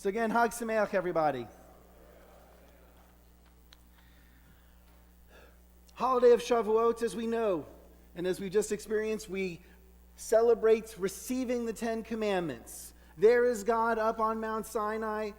So again, Hag Sameach, everybody. Holiday of Shavuot, as we know, and as we just experienced, we celebrate receiving the 10 Commandments. There is God up on Mount Sinai,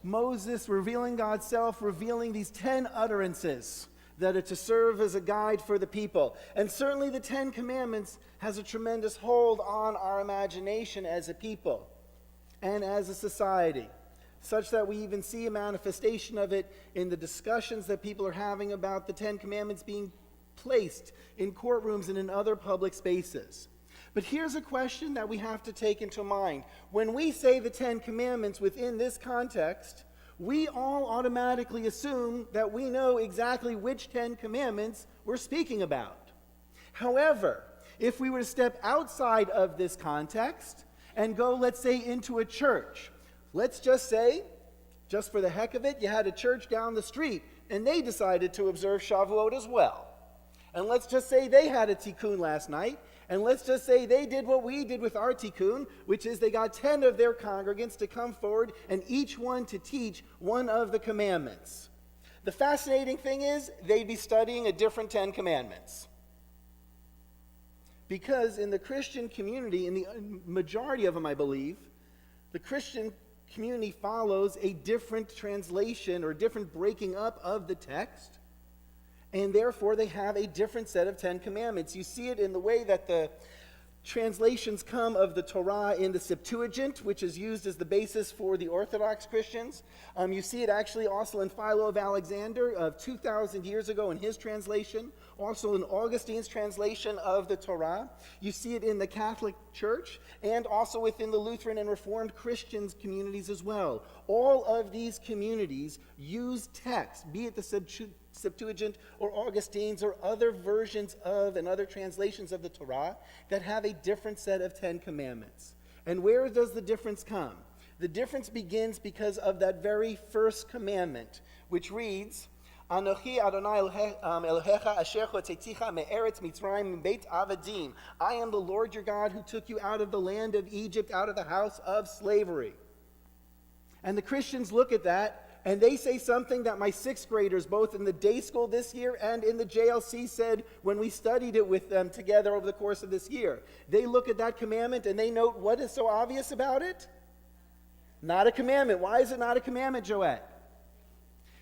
Moses revealing God's self, revealing these 10 utterances that are to serve as a guide for the people. And certainly the 10 Commandments has a tremendous hold on our imagination as a people and as a society, such that we even see a manifestation of it in the discussions that people are having about the 10 Commandments being placed in courtrooms and in other public spaces. But here's a question that we have to take into mind. When we say the 10 Commandments within this context, we all automatically assume that we know exactly which 10 Commandments we're speaking about. However, if we were to step outside of this context and go, let's say, into a church, let's just say, just for the heck of it, you had a church down the street, and they decided to observe Shavuot as well. And let's just say they had a tikkun last night, and let's just say they did what we did with our tikkun, which is they got 10 of their congregants to come forward, and each one to teach one of the commandments. The fascinating thing is, they'd be studying a different 10 commandments. Because in the Christian community, in the majority of them, I believe, the Christian community follows a different translation or different breaking up of the text, and therefore they have a different set of 10 commandments. You see it in the way that the translations come of the Torah in the Septuagint, which is used as the basis for the Orthodox Christians. You see it actually also in Philo of Alexander of 2,000 years ago in his translation, also in Augustine's translation of the Torah. You see it in the Catholic Church and also within the Lutheran and Reformed Christians communities as well. All of these communities use text, be it the Septuagint or Augustine's or other versions of and other translations of the Torah that have a different set of 10 commandments. And where does the difference come? The difference begins because of that very first commandment, which reads, Anochi Adonai Elohecha asher hotzeticha me'eretz Mitzrayim beit avadim. I am the Lord your God who took you out of the land of Egypt, out of the house of slavery. And the Christians look at that and they say something that my sixth graders, both in the day school this year and in the JLC, said when we studied it with them together over the course of this year. They look at that commandment and they note, what is so obvious about it? Not a commandment. Why is it not a commandment, Joette?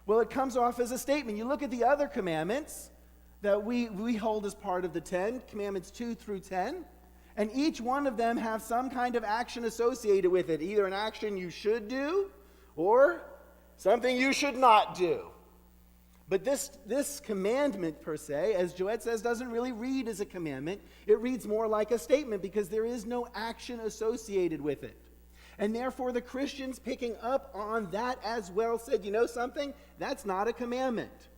Well, it comes off as a statement. You look at the other commandments that we hold as part of the 10, commandments 2 through 10, and each one of them have some kind of action associated with it, either an action you should do or something you should not do. But this commandment, per se, as Joette says, doesn't really read as a commandment. It reads more like a statement because there is no action associated with it. And therefore, the Christians picking up on that as well said, you know something? That's not a commandment.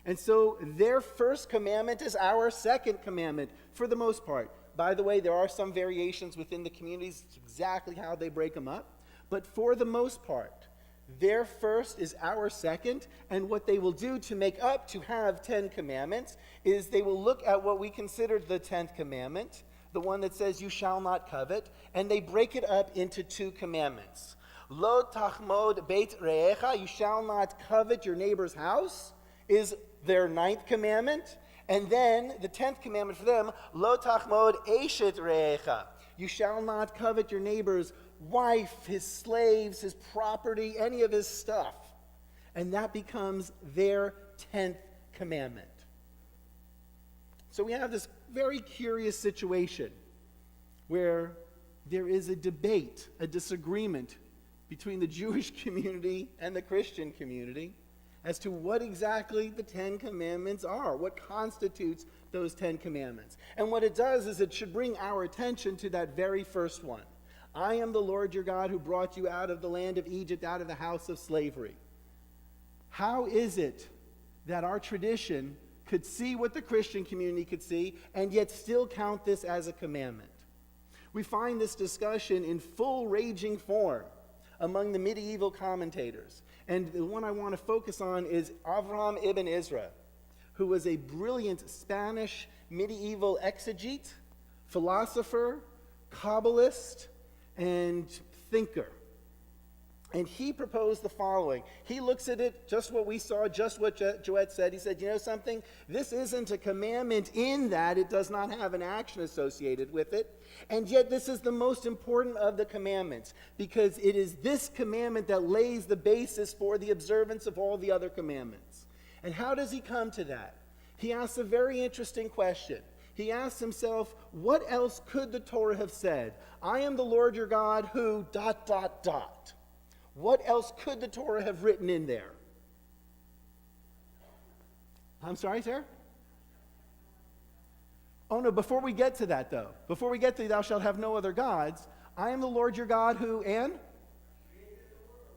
And so their first commandment is our second commandment, for the most part. By the way, there are some variations within the communities, exactly how they break them up. But for the most part, their first is our second, and what they will do to make up to have 10 commandments is they will look at what we consider the 10th commandment, the one that says you shall not covet, and they break it up into 2 commandments. Lo tachmod beit re'echa, you shall not covet your neighbor's house, is their 9th commandment. And then the 10th commandment for them, lo tachmod eshet re'echa, you shall not covet your neighbor's wife, his slaves, his property, any of his stuff. And that becomes their 10th commandment. So we have this very curious situation where there is a debate, a disagreement between the Jewish community and the Christian community as to what exactly the 10 commandments are, what constitutes those 10 commandments. And what it does is it should bring our attention to that very first one. I am the Lord your God who brought you out of the land of Egypt, out of the house of slavery. How is it that our tradition could see what the Christian community could see and yet still count this as a commandment? We find this discussion in full raging form among the medieval commentators. And the one I want to focus on is Avraham ibn Ezra, who was a brilliant Spanish medieval exegete, philosopher, Kabbalist, and thinker. And he proposed the following. He looks at it, just what we saw, just what Joette said. He said, you know something? This isn't a commandment in that it does not have an action associated with it. And yet this is the most important of the commandments, because it is this commandment that lays the basis for the observance of all the other commandments. And how does he come to that? He asks a very interesting question. He asks himself, what else could the Torah have said? I am the Lord your God who ... What else could the Torah have written in there? I'm sorry, sir? Oh, no, before we get to that, though. Before we get to thou shalt have no other gods, I am the Lord your God who, and?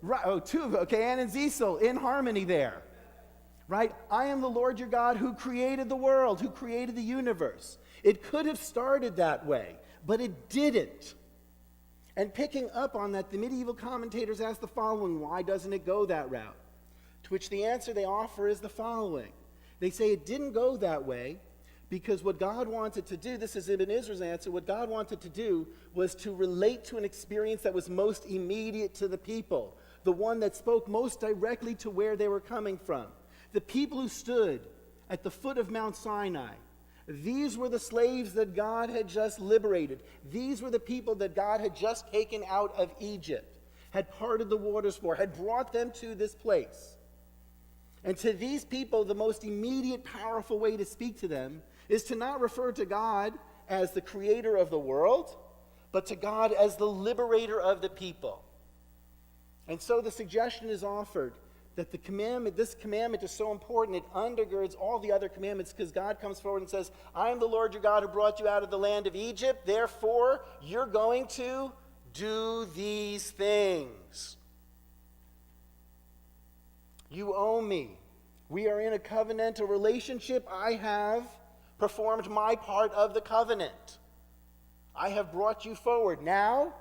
Right, oh, two of them. Okay, Ann and Zisel, in harmony there. Right? I am the Lord your God who created the world, who created the universe. It could have started that way, but it didn't. And picking up on that, the medieval commentators ask the following: why doesn't it go that route? To which the answer they offer is the following. They say it didn't go that way because what God wanted to do, this is Ibn Israel's answer, what God wanted to do was to relate to an experience that was most immediate to the people, the one that spoke most directly to where they were coming from. The people who stood at the foot of Mount Sinai, these were the slaves that God had just liberated. These were the people that God had just taken out of Egypt, had parted the waters for, had brought them to this place. And to these people, the most immediate, powerful way to speak to them is to not refer to God as the creator of the world, but to God as the liberator of the people. And so the suggestion is offered that this commandment is so important, it undergirds all the other commandments, because God comes forward and says, I am the Lord your God who brought you out of the land of Egypt, therefore you're going to do these things. You owe me. We are in a covenantal relationship. I have performed my part of the covenant. I have brought you forward. Now,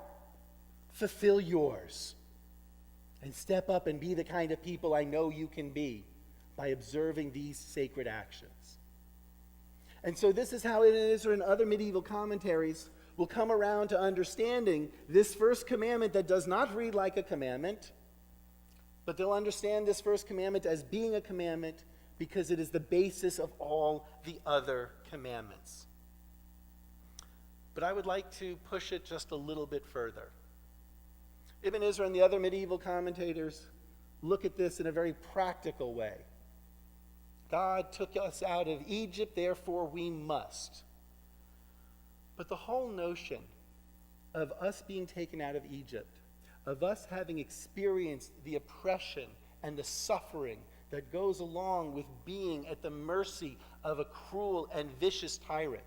fulfill yours. And step up and be the kind of people I know you can be by observing these sacred actions. And so this is how it is, or in other medieval commentaries, will come around to understanding this first commandment that does not read like a commandment, but they'll understand this first commandment as being a commandment because it is the basis of all the other commandments. But I would like to push it just a little bit further. Ibn Israel and the other medieval commentators look at this in a very practical way. God took us out of Egypt, therefore we must. But the whole notion of us being taken out of Egypt, of us having experienced the oppression and the suffering that goes along with being at the mercy of a cruel and vicious tyrant,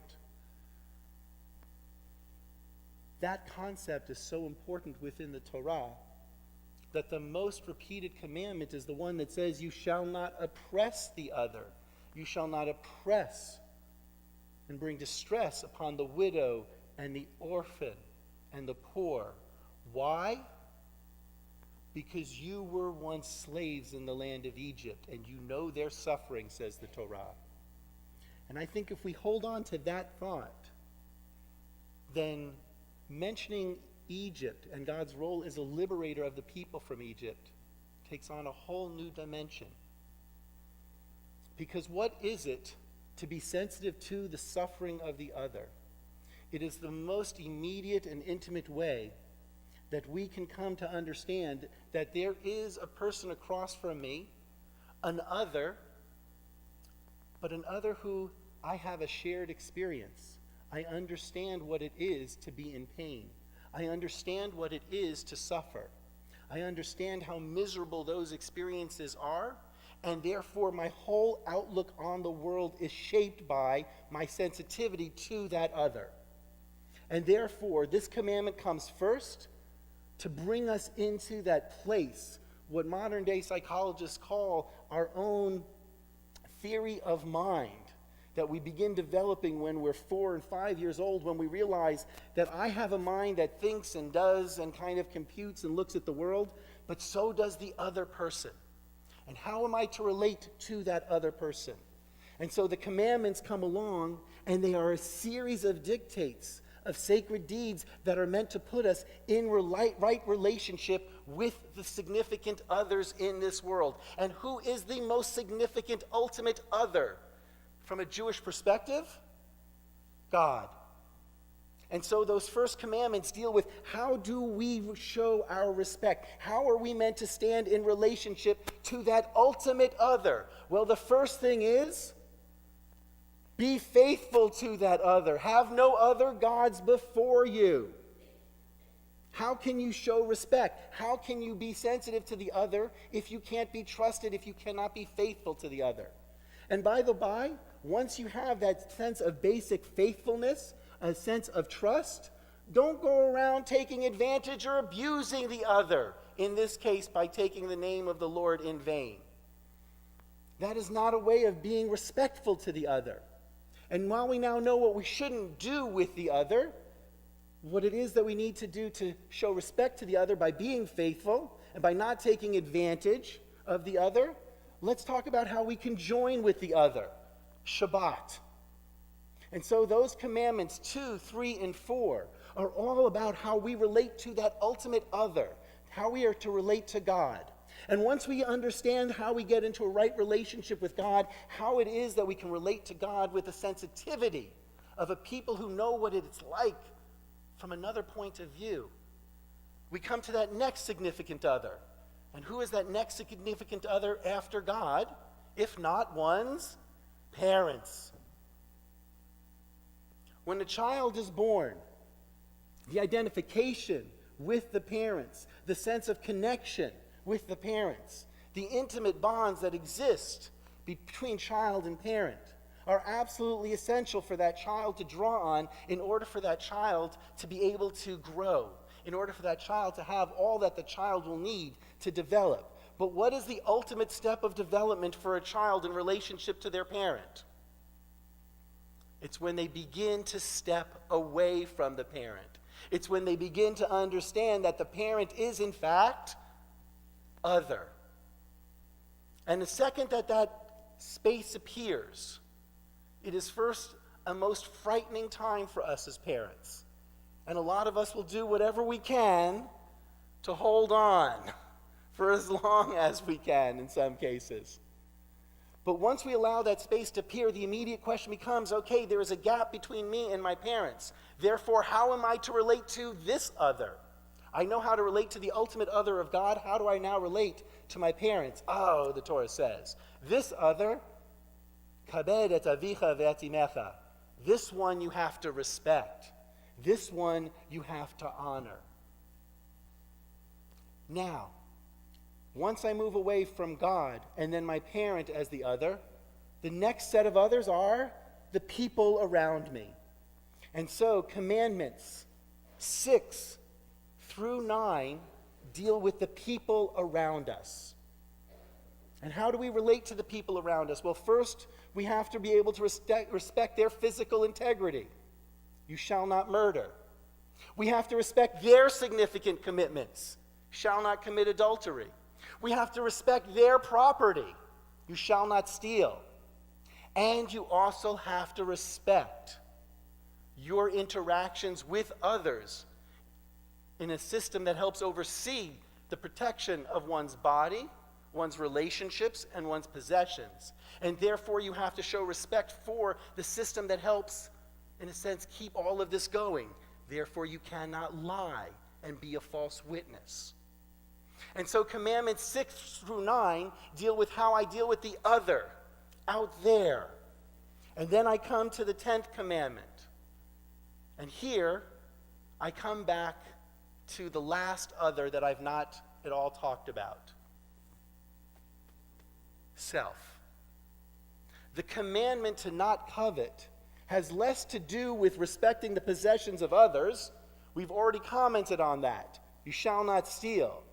that concept is so important within the Torah that the most repeated commandment is the one that says, you shall not oppress the other. You shall not oppress and bring distress upon the widow and the orphan and the poor. Why? Because you were once slaves in the land of Egypt, and you know their suffering, says the Torah. And I think if we hold on to that thought, then mentioning Egypt and God's role as a liberator of the people from Egypt takes on a whole new dimension. Because what is it to be sensitive to the suffering of the other? It is the most immediate and intimate way that we can come to understand that there is a person across from me, an other, but an other who I have a shared experience. I understand what it is to be in pain. I understand what it is to suffer. I understand how miserable those experiences are, and therefore my whole outlook on the world is shaped by my sensitivity to that other. And therefore, this commandment comes first to bring us into that place, what modern-day psychologists call our own theory of mind, that we begin developing when we're 4 and 5 years old, when we realize that I have a mind that thinks and does and kind of computes and looks at the world, but so does the other person. And how am I to relate to that other person? And so the commandments come along, and they are a series of dictates of sacred deeds that are meant to put us in right relationship with the significant others in this world. And who is the most significant ultimate other from a Jewish perspective? God. And so those first commandments deal with how do we show our respect? How are we meant to stand in relationship to that ultimate other? Well, the first thing is, be faithful to that other. Have no other gods before you. How can you show respect? How can you be sensitive to the other if you can't be trusted, if you cannot be faithful to the other? And by the by, once you have that sense of basic faithfulness, a sense of trust, don't go around taking advantage or abusing the other, in this case by taking the name of the Lord in vain. That is not a way of being respectful to the other. And while we now know what we shouldn't do with the other, what it is that we need to do to show respect to the other by being faithful and by not taking advantage of the other, let's talk about how we can join with the other. Shabbat. And so those commandments 2, 3, and 4 are all about how we relate to that ultimate other, how we are to relate to God. And once we understand how we get into a right relationship with God, how it is that we can relate to God with a sensitivity of a people who know what it's like from another point of view, we come to that next significant other. And who is that next significant other after God, if not one's parents? When a child is born, the identification with the parents, the sense of connection with the parents, the intimate bonds that exist between child and parent are absolutely essential for that child to draw on in order for that child to be able to grow, in order for that child to have all that the child will need to develop. But what is the ultimate step of development for a child in relationship to their parent? It's when they begin to step away from the parent. It's when they begin to understand that the parent is, in fact, other. And the second that that space appears, it is first a most frightening time for us as parents. And a lot of us will do whatever we can to hold on for as long as we can in some cases. But once we allow that space to appear, the immediate question becomes, okay, there is a gap between me and my parents. Therefore, how am I to relate to this other? I know how to relate to the ultimate other of God. How do I now relate to my parents? Oh, the Torah says, this other, kabed et avicha ve'et imecha. This one you have to respect. This one you have to honor. Now, once I move away from God and then my parent as the other, the next set of others are the people around me. And so commandments 6 through 9 deal with the people around us. And how do we relate to the people around us? Well, first, we have to be able to respect their physical integrity. You shall not murder. We have to respect their significant commitments. Shall not commit adultery. We have to respect their property. You shall not steal. And you also have to respect your interactions with others in a system that helps oversee the protection of one's body, one's relationships, and one's possessions. And therefore, you have to show respect for the system that helps, in a sense, keep all of this going. Therefore, you cannot lie and be a false witness. And so commandments 6 through 9 deal with how I deal with the other out there. And then I come to the 10th commandment. And here, I come back to the last other that I've not at all talked about. Self. The commandment to not covet has less to do with respecting the possessions of others. We've already commented on that. You shall not steal.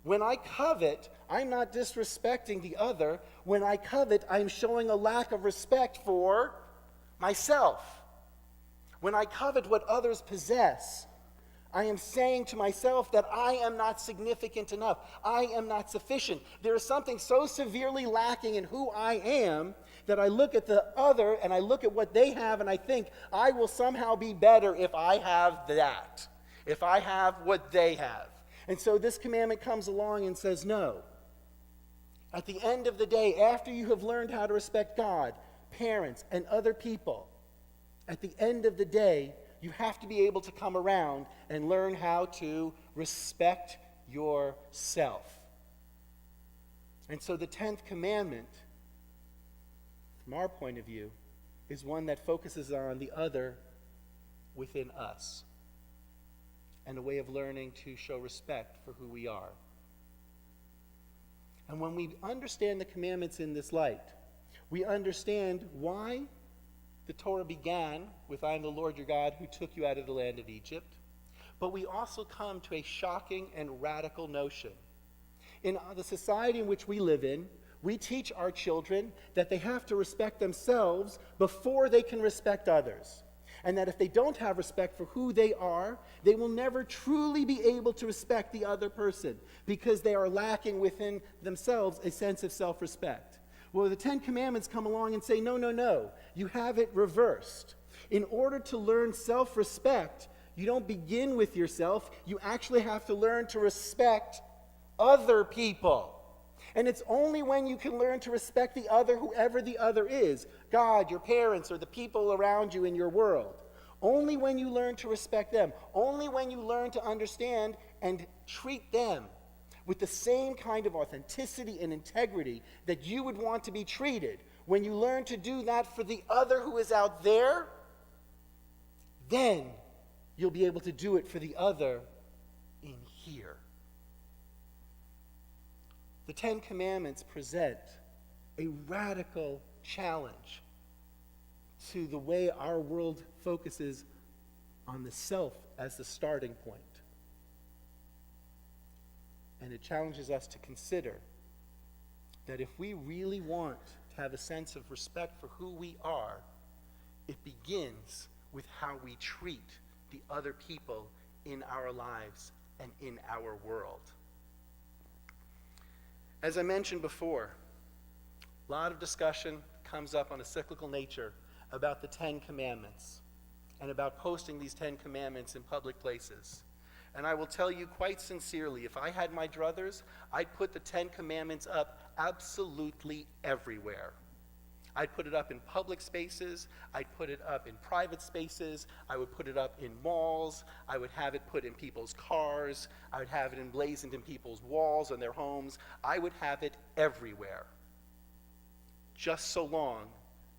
When I covet, I'm not disrespecting the other. When I covet, I'm showing a lack of respect for myself. When I covet what others possess, I am saying to myself that I am not significant enough. I am not sufficient. There is something so severely lacking in who I am that I look at the other and I look at what they have and I think I will somehow be better if I have that, if I have what they have. And so this commandment comes along and says, no. At the end of the day, after you have learned how to respect God, parents, and other people, at the end of the day, you have to be able to come around and learn how to respect yourself. And so the 10th commandment, from our point of view, is one that focuses on the other within us and a way of learning to show respect for who we are. And when we understand the commandments in this light, we understand why the Torah began with, I am the Lord your God who took you out of the land of Egypt. But we also come to a shocking and radical notion. In the society in which we live in, we teach our children that they have to respect themselves before they can respect others. And that if they don't have respect for who they are, they will never truly be able to respect the other person because they are lacking within themselves a sense of self-respect. Well, the 10 Commandments come along and say, no, no, no. You have it reversed. In order to learn self-respect, you don't begin with yourself. You actually have to learn to respect other people. And it's only when you can learn to respect the other, whoever the other is, God, your parents, or the people around you in your world. Only when you learn to respect them. Only when you learn to understand and treat them with the same kind of authenticity and integrity that you would want to be treated. When you learn to do that for the other who is out there, then you'll be able to do it for the other in here. The 10 Commandments present a radical challenge to the way our world focuses on the self as the starting point. And it challenges us to consider that if we really want to have a sense of respect for who we are, it begins with how we treat the other people in our lives and in our world. As I mentioned before, a lot of discussion comes up on a cyclical nature about the 10 Commandments and about posting these 10 Commandments in public places. And I will tell you quite sincerely, if I had my druthers, I'd put the 10 Commandments up absolutely everywhere. I'd put it up in public spaces. I'd put it up in private spaces. I would put it up in malls. I would have it put in people's cars. I would have it emblazoned in people's walls and their homes. I would have it everywhere, just so long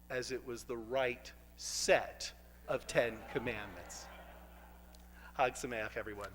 as it was the right set of 10 Commandments. Hag Sameach, everyone.